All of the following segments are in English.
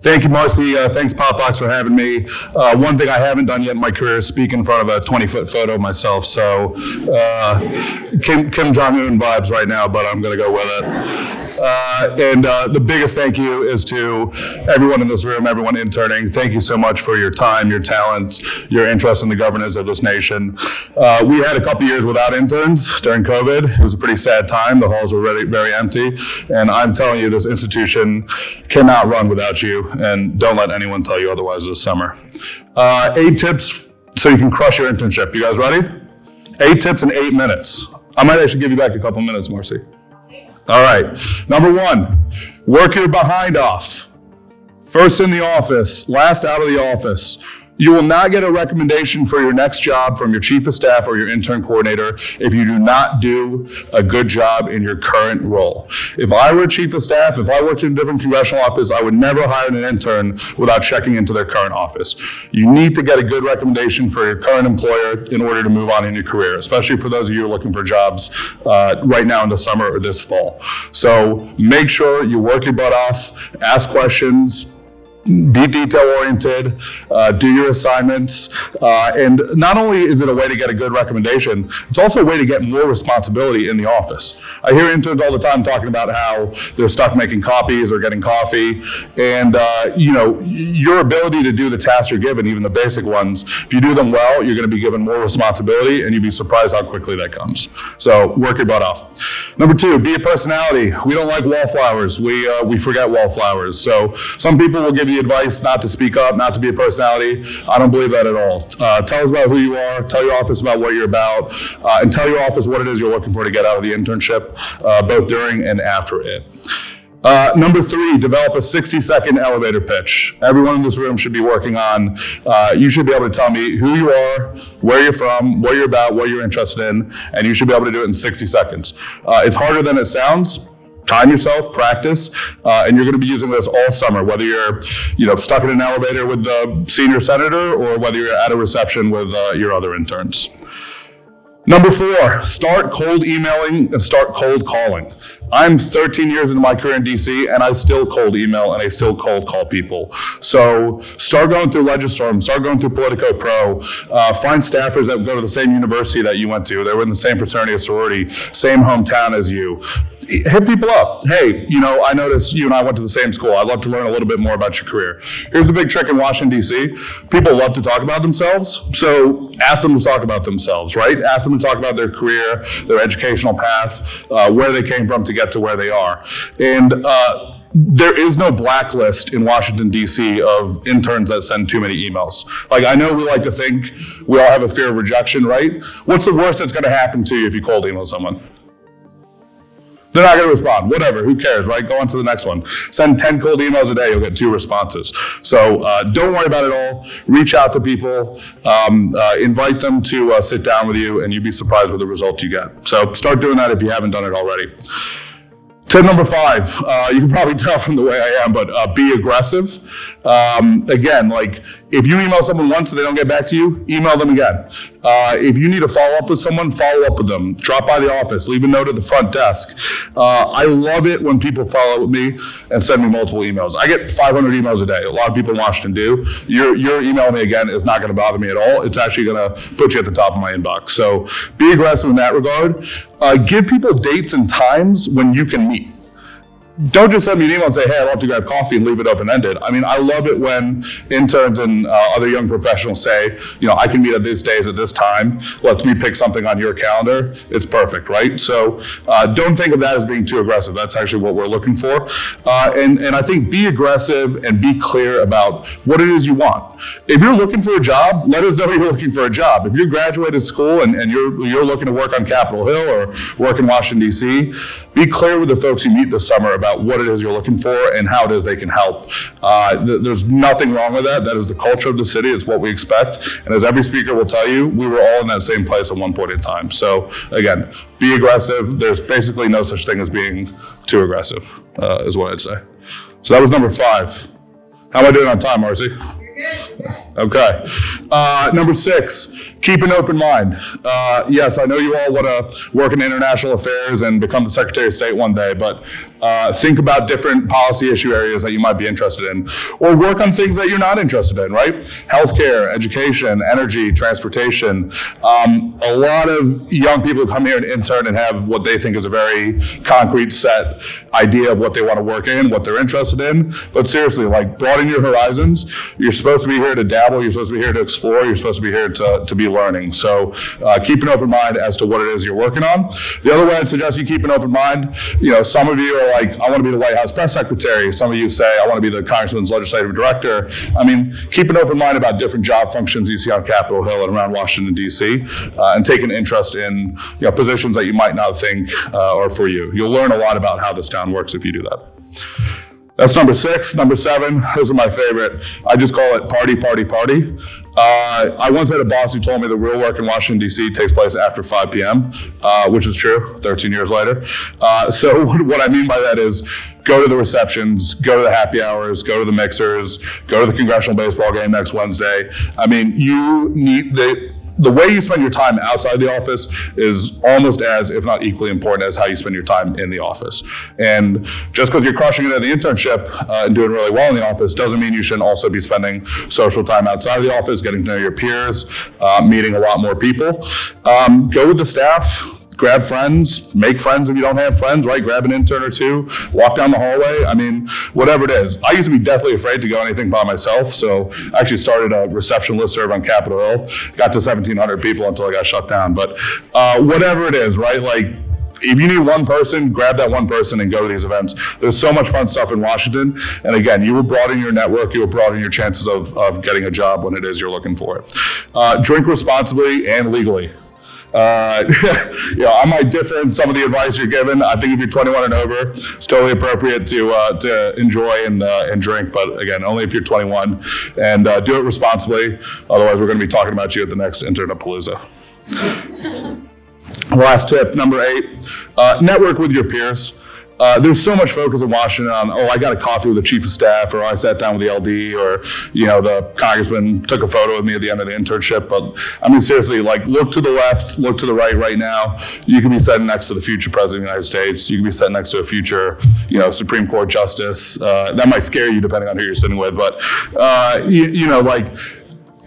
Thank you, Marcy. Thanks, POPVOX, for having me. One thing I haven't done yet in my career is speak in front of a 20-foot photo of myself. So Kim Jong-un vibes right now, but I'm going to go with it. And the biggest thank you is to everyone in this room, everyone interning. Thank you so much for your time, your talent, your interest in the governance of this nation. We had a couple years without interns during COVID. It was a pretty sad time. The halls were really very empty. And I'm telling you, this institution cannot run without you. And don't let anyone tell you otherwise this summer. 8 tips so you can crush your internship. You guys ready? 8 tips in 8 minutes. I might actually give you back a couple minutes, Marcy. All right. Number 1, work your behind off. First in the office, last out of the office. You will not get a recommendation for your next job from your chief of staff or your intern coordinator if you do not do a good job in your current role. If I were chief of staff, if I worked in a different congressional office, I would never hire an intern without checking into their current office. You need to get a good recommendation for your current employer in order to move on in your career, especially for those of you who are looking for jobs right now in the summer or this fall. So make sure you work your butt off, ask questions, be detail-oriented, do your assignments, and not only is it a way to get a good recommendation, it's also a way to get more responsibility in the office. I hear interns all the time talking about how they're stuck making copies or getting coffee, and your ability to do the tasks you're given, even the basic ones, if you do them well, you're going to be given more responsibility, and you'd be surprised how quickly that comes. So work your butt off. Number 2, be a personality. We don't like wallflowers. We forget wallflowers. So some people will give you advice not to speak up, not to be a personality. I don't believe that at all. Tell us about who you are, tell your office about what you're about, and tell your office what it is you're looking for to get out of the internship, both during and after it. Number 3, develop a 60-second elevator pitch. Everyone in this room should be working on, you should be able to tell me who you are, where you're from, what you're about, what you're interested in, and you should be able to do it in 60 seconds. It's harder than it sounds. Time yourself, practice, and you're going to be using this all summer, whether you're stuck in an elevator with the senior senator or whether you're at a reception with your other interns. Number 4, start cold emailing and start cold calling. I'm 13 years into my career in DC, and I still cold email and I still cold call people. So start going through Legistorm, start going through Politico Pro, find staffers that go to the same university that you went to. They were in the same fraternity or sorority, same hometown as you. Hit people up. Hey, I noticed you and I went to the same school. I'd love to learn a little bit more about your career. Here's the big trick in Washington, DC. People love to talk about themselves, so ask them to talk about themselves, right? Ask them to talk about their career, their educational path, where they came from to get to where they are. And there is no blacklist in Washington, D.C. of interns that send too many emails. Like, I know we like to think we all have a fear of rejection, right? What's the worst that's going to happen to you if you cold email someone? They're not going to respond. Whatever, who cares, right? Go on to the next one. Send 10 cold emails a day, you'll get 2 responses. So don't worry about it all. Reach out to people, invite them to sit down with you, and you'd be surprised with the results you get. So start doing that if you haven't done it already. Tip number 5, you can probably tell from the way I am, but be aggressive. Again, like if you email someone once and they don't get back to you, email them again. If you need to follow up with someone, follow up with them. Drop by the office, leave a note at the front desk. I love it when people follow up with me and send me multiple emails. I get 500 emails a day. A lot of people in Washington do. Your emailing me again is not going to bother me at all. It's actually going to put you at the top of my inbox. So be aggressive in that regard. Give people dates and times when you can meet. Don't just send me an email and say, hey, I'd love to grab coffee and leave it open-ended. I mean, I love it when interns and other young professionals say, I can meet at this days at this time. Let me pick something on your calendar. It's perfect, right? So don't think of that as being too aggressive. That's actually what we're looking for. And I think be aggressive and be clear about what it is you want. If you're looking for a job, let us know you're looking for a job. If you graduated school and you're looking to work on Capitol Hill or work in Washington, D.C., be clear with the folks you meet this summer about what it is you're looking for and how it is they can help. There's nothing wrong with that. That is the culture of the city. It's what we expect. And as every speaker will tell you, we were all in that same place at one point in time. So again, be aggressive. There's basically no such thing as being too aggressive, is what I'd say. So that was number 5. How am I doing on time, Marcy? Okay. Number 6, keep an open mind. Yes, I know you all want to work in international affairs and become the Secretary of State one day, but think about different policy issue areas that you might be interested in, or work on things that you're not interested in, right? Healthcare, education, energy, transportation. A lot of young people come here and intern and have what they think is a very concrete set idea of what they want to work in, what they're interested in. But seriously, like, broaden your horizons. You're supposed to be here to dabble. You're supposed to be here to explore. You're supposed to be here to be learning. So keep an open mind as to what it is you're working on. The other way I'd suggest you keep an open mind, some of you are like, I want to be the White House press secretary. Some of you say, I want to be the congressman's legislative director. I mean, keep an open mind about different job functions you see on Capitol Hill and around Washington, D.C., and take an interest in positions that you might not think are for you. You'll learn a lot about how this town works if you do that. That's number 6. Number 7, those are my favorite. I just call it party, party, party. I once had a boss who told me the real work in Washington, D.C. takes place after 5 p.m., which is true 13 years later. So what I mean by that is go to the receptions, go to the happy hours, go to the mixers, go to the Congressional baseball game next Wednesday. I mean, you need the way you spend your time outside the office is almost as, if not equally important as how you spend your time in the office. And just because you're crushing it at the internship and doing really well in the office doesn't mean you shouldn't also be spending social time outside of the office, getting to know your peers, meeting a lot more people. Go with the staff. Grab friends, make friends if you don't have friends, right? Grab an intern or two, walk down the hallway. I mean, whatever it is. I used to be deathly afraid to go anything by myself, so I actually started a reception listserv on Capitol Hill. Got to 1,700 people until I got shut down. But whatever it is, right? Like, if you need one person, grab that one person and go to these events. There's so much fun stuff in Washington. And again, you will broaden your network. You will broaden your chances of getting a job when it is you're looking for it. Drink responsibly and legally. I might differ in some of the advice you're given. I think if you're 21 and over, it's totally appropriate to enjoy and drink. But again, only if you're 21, and do it responsibly. Otherwise, we're going to be talking about you at the next Internapalooza. Last tip, number 8, network with your peers. There's so much focus in Washington on, I got a coffee with the chief of staff, or I sat down with the LD, or, the congressman took a photo with me at the end of the internship. But I mean, seriously, like, look to the left, look to the right now. You can be sitting next to the future president of the United States. You can be sitting next to a future, Supreme Court justice. That might scare you depending on who you're sitting with. But,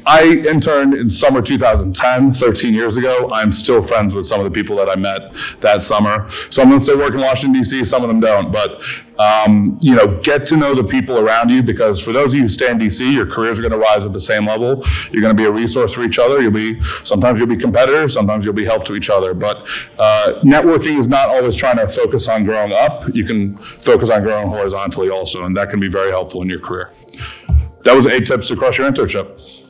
I interned in summer 2010, 13 years ago. I'm still friends with some of the people that I met that summer. Some of them still work in Washington, D.C., some of them don't. But, get to know the people around you, because for those of you who stay in D.C., your careers are going to rise at the same level. You're going to be a resource for each other. Sometimes you'll be competitors, sometimes you'll be help to each other. But networking is not always trying to focus on growing up. You can focus on growing horizontally also, and that can be very helpful in your career. That was 8 tips to crush your internship.